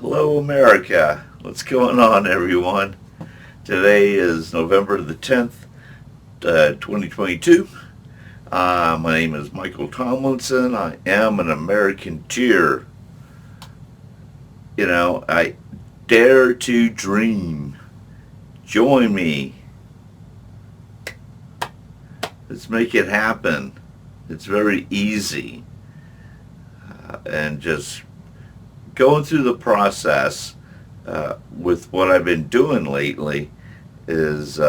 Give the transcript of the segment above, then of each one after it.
Hello, America. What's going on, everyone? Today is November the 10th, 2022. My name is Michael Tomlinson. I am an American cheer. I dare to dream. Join me. Let's make it happen. It's very easy. And just going through the process with what I've been doing lately is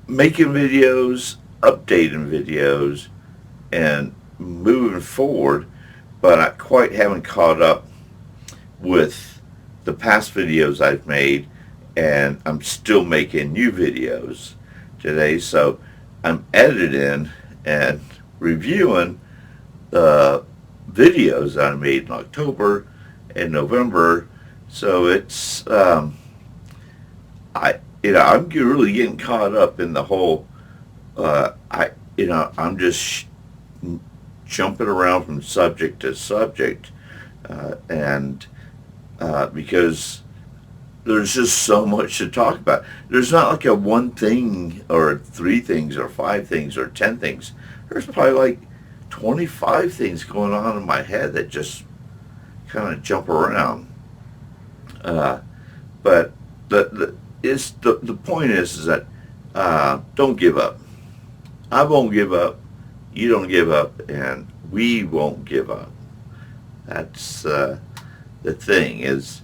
making videos, updating videos, and moving forward, but I quite haven't caught up with the past videos I've made, and I'm still making new videos today, so I'm editing and reviewing the videos I made in October and November. So it's I'm really getting caught up in the whole I'm just jumping around from subject to subject, and because there's just so much to talk about. There's not like a one thing or three things or five things or 10 things. There's probably like 25 things going on in my head that just kind of jump around. But the point is that don't give up. I won't give up. You don't give up, and we won't give up. That's the thing is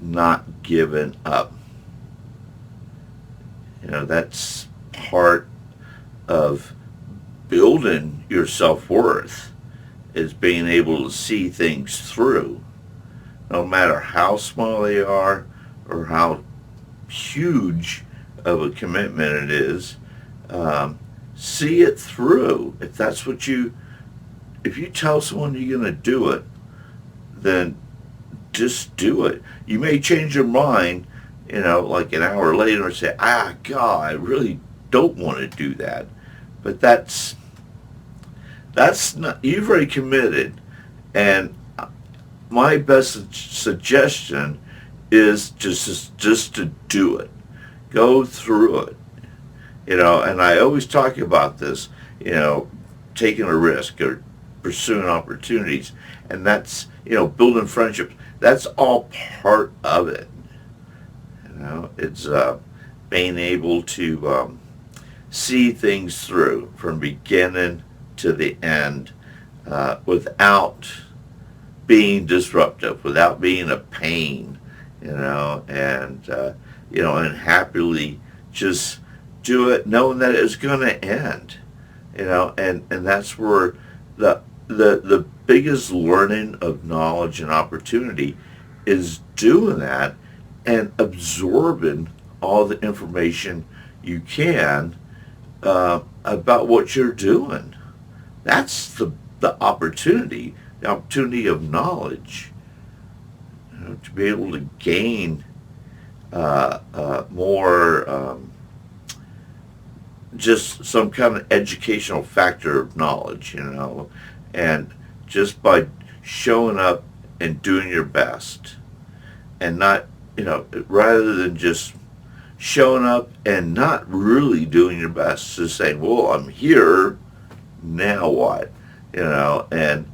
not giving up. That's part of building your self-worth, is being able to see things through, no matter how small they are or how huge of a commitment it is. See it through. If you tell someone you're going to do it, then just do it. You may change your mind, like an hour later, and say, God, I really don't want to do that. But that's not, you've already committed. And my best suggestion is just to do it. Go through it. And I always talk about this, taking a risk or pursuing opportunities. And that's, building friendships. That's all part of it. It's being able to see things through from beginning to the end, without being disruptive, without being a pain, and happily just do it knowing that it's going to end, and that's where the biggest learning of knowledge and opportunity is doing that and absorbing all the information you can about what you're doing. That's the opportunity of knowledge, to be able to gain more, just some kind of educational factor of knowledge, and just by showing up and doing your best, and not, rather than just showing up and not really doing your best, just saying, well, I'm here, now what? And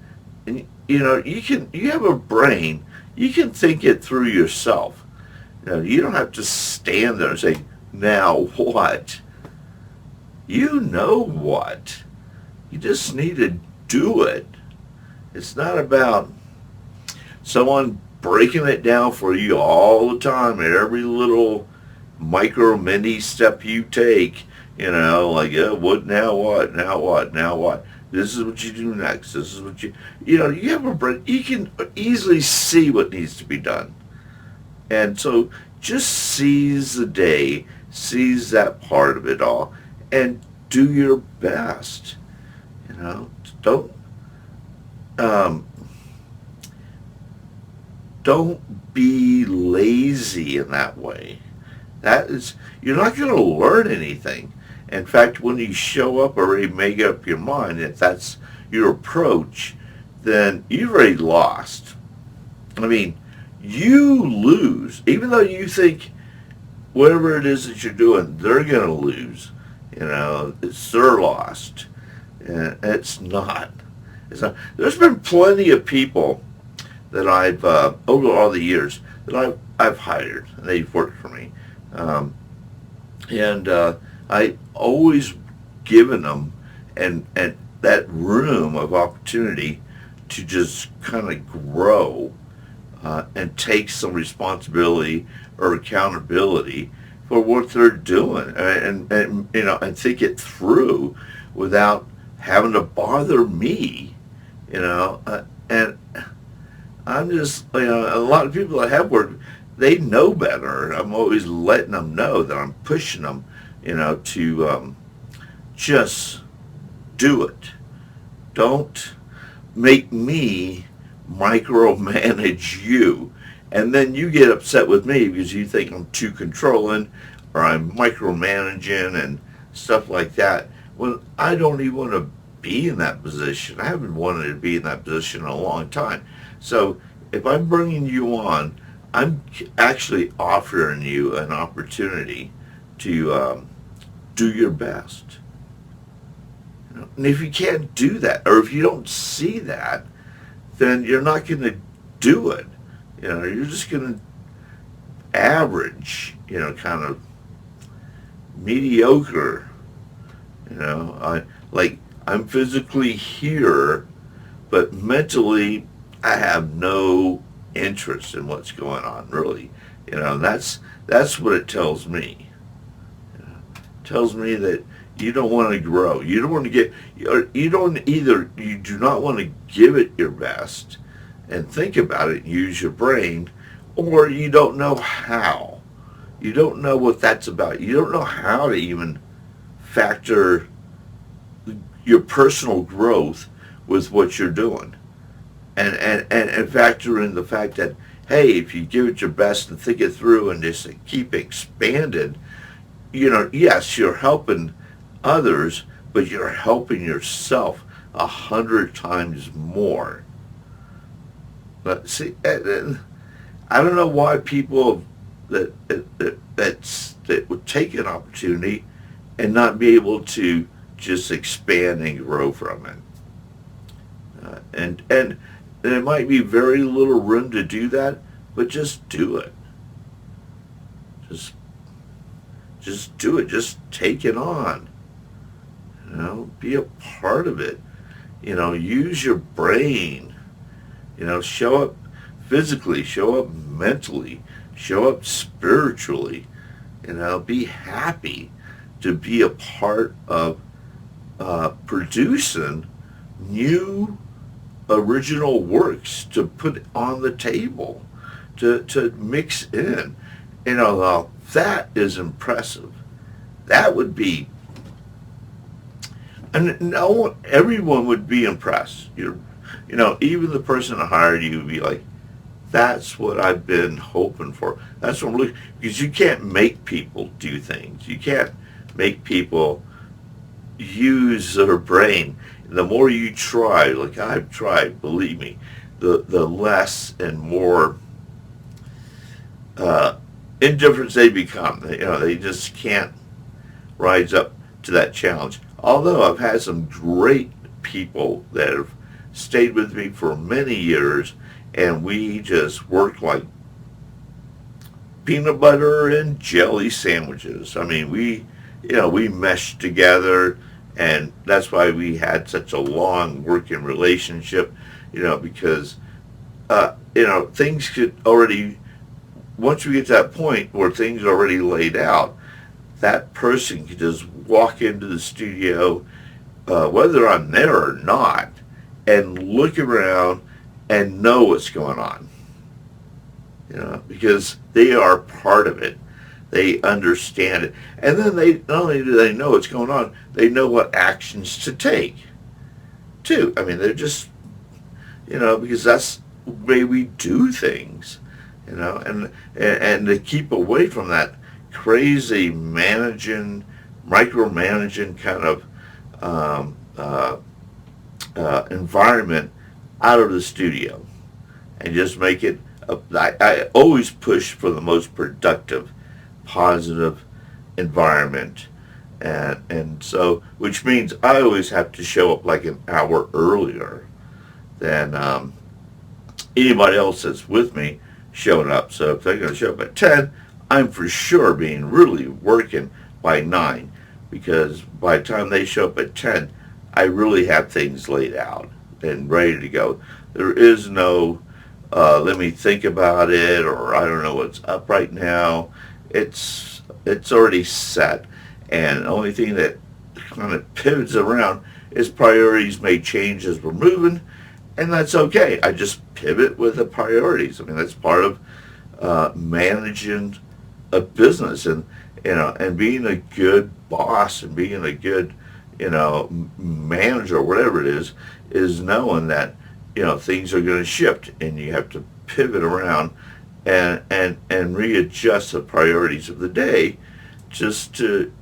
you have a brain, you can think it through yourself. You don't have to stand there and say, now what? You know what? You just need to do it. It's not about someone breaking it down for you all the time at every little micro mini step you take, like, what, now what, now what, now what? This is what you do next. This is what you have a brain. You can easily see what needs to be done. And so just seize the day, seize that part of it all, and do your best. Don't be lazy in that way. You're not going to learn anything. In fact, when you show up already make up your mind, if that's your approach, then you've already lost. I mean, you lose, even though you think whatever it is that you're doing, they're going to lose. It's their lost. And it's not. It's not. There's been plenty of people that I've, over all the years, that I've hired, and they've worked for me. And I always given them and that room of opportunity to just kind of grow and take some responsibility or accountability for what they're doing, and think it through without having to bother me, and I'm just, a lot of people that have worked, they know better. I'm always letting them know that I'm pushing them, to just do it. Don't make me micromanage you. And then you get upset with me because you think I'm too controlling or I'm micromanaging and stuff like that. When I don't even want to be in that position. I haven't wanted to be in that position in a long time. So if I'm bringing you on, I'm actually offering you an opportunity to do your best. And if you can't do that, or if you don't see that, then you're not going to do it. You're just going to average, kind of mediocre. I'm physically here, but mentally I have no interest in what's going on, really. That's what it tells me. It tells me that you don't want to grow. You don't want to get, you do not want to give it your best and think about it and use your brain, or you don't know how. You don't know what that's about. You don't know how to even factor your personal growth with what you're doing. And factor in the fact that, hey, if you give it your best and think it through and just keep expanding, yes, you're helping others, but you're helping yourself 100 times more. But see, I don't know why people that would take an opportunity and not be able to just expand and grow from it. And there might be very little room to do that, but just do it. Just do it. Just take it on. Be a part of it. Use your brain. Show up physically, show up mentally, show up spiritually. Be happy to be a part of producing new original works to put on the table, to mix in. That is impressive. That would be, and everyone would be impressed. Even the person that hired you would be like, that's what I've been hoping for. That's what I'm looking, because you can't make people do things. You can't make people use their brain. The more you try, like I've tried, believe me, the less and more indifferent they become. They just can't rise up to that challenge. Although I've had some great people that have stayed with me for many years, and we just worked like peanut butter and jelly sandwiches. I mean, we meshed together, and that's why we had such a long working relationship, because, things could already, once we get to that point where things are already laid out, that person could just walk into the studio, whether I'm there or not, and look around and know what's going on. Because they are part of it. They understand it. And then they, not only do they know what's going on, they know what actions to take, too. I mean, they're just, because that's the way we do things, and to keep away from that crazy micromanaging kind of environment out of the studio and just make it. I always push for the most productive, positive environment, and so which means I always have to show up like an hour earlier than anybody else that's with me showing up. So if they're going to show up at 10, I'm for sure being really working by 9, because by the time they show up at 10, I really have things laid out and ready to go. There is no let me think about it, or I don't know what's up right now. It's already set, and the only thing that kind of pivots around is priorities may change as we're moving, and that's okay. I just pivot with the priorities. I mean, that's part of managing a business, and and being a good boss and being a good manager, or whatever it is knowing that things are going to shift, and you have to pivot around and readjust the priorities of the day just to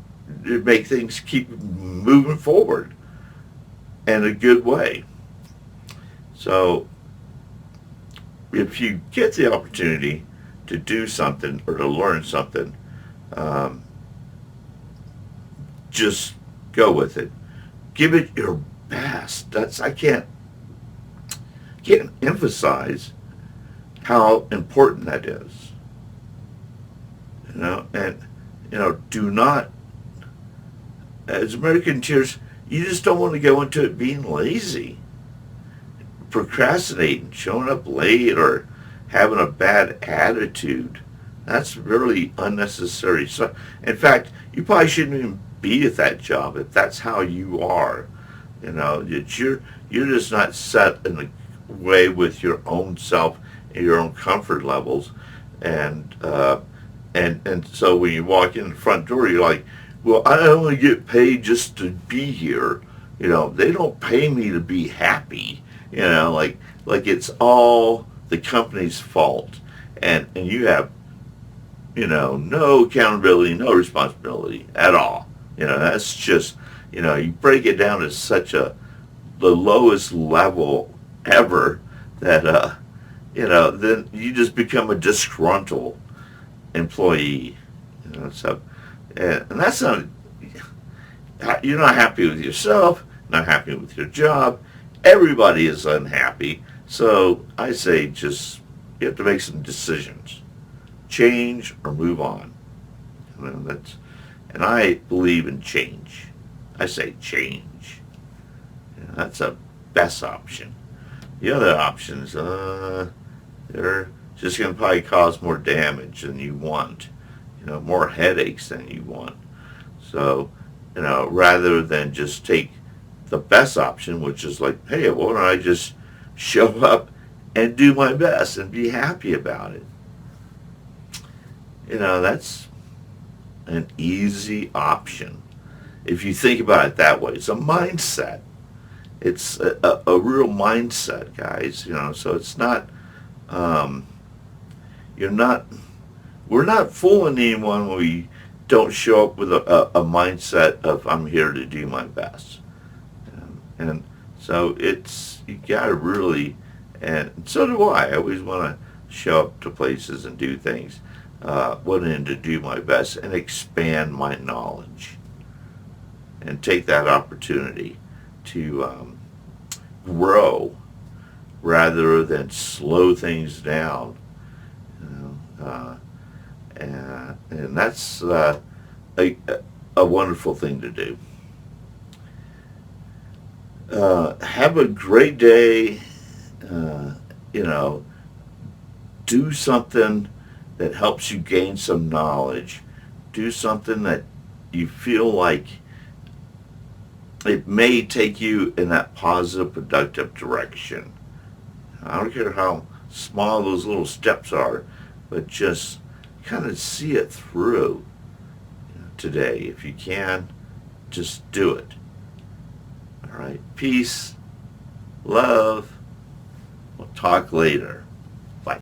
make things keep moving forward in a good way. So if you get the opportunity to do something or to learn something, um, just go with it. Give it your best. I can't emphasize how important that is. And do not, as Americans, you just don't want to go into it being lazy, procrastinating, showing up late, or having a bad attitude. That's really unnecessary. So, in fact, you probably shouldn't even be at that job if that's how you are. You're just not set in the way with your own self and your own comfort levels, and and so when you walk in the front door, you're like, well, I only get paid just to be here. They don't pay me to be happy. Like it's all the company's fault, and you have no accountability, no responsibility at all. That's just you break it down to such the lowest level ever that then you just become a disgruntled employee. So and that's not, you're not happy with yourself, not happy with your job. Everybody is unhappy. So I say just you have to make some decisions, change or move on. And I believe in change. I say change. That's a best option. The other options, they're just going to probably cause more damage than you want, more headaches than you want. So, rather than just take the best option, which is like, hey, why don't I just show up and do my best and be happy about it? That's an easy option. If you think about it that way, it's a mindset. It's a real mindset, guys. So it's not, you're not, we're not fooling anyone when we don't show up with a mindset of I'm here to do my best. And so you gotta really, and so do I. I always want to show up to places and do things, wanting to do my best and expand my knowledge and take that opportunity to grow rather than slow things down. And that's a wonderful thing to do. Have a great day. You know, do something that helps you gain some knowledge. Do something that you feel like it may take you in that positive, productive direction. I don't care how small those little steps are, but just kind of see it through today. If you can, just do it. All right. Peace, love. We'll talk later.